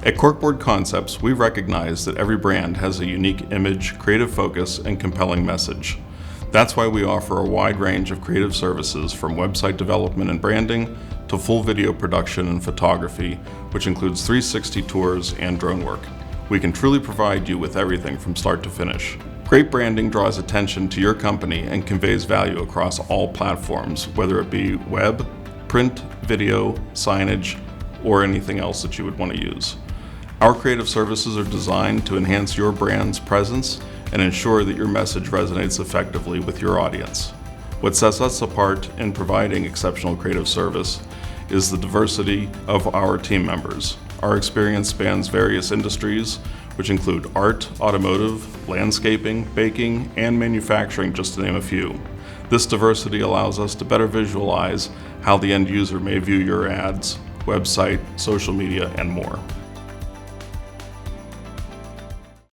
At Corkboard Concepts, we recognize that every brand has a unique image, creative focus, and compelling message. That's why we offer a wide range of creative services from website development and branding to full video production and photography, which includes 360 tours and drone work. We can truly provide you with everything from start to finish. Great branding draws attention to your company and conveys value across all platforms, whether it be web, print, video, signage, or anything else that you would want to use. Our creative services are designed to enhance your brand's presence and ensure that your message resonates effectively with your audience. What sets us apart in providing exceptional creative service is the diversity of our team members. Our experience spans various industries, which include art, automotive, landscaping, baking, and manufacturing, just to name a few. This diversity allows us to better visualize how the end user may view your ads, website, social media, and more.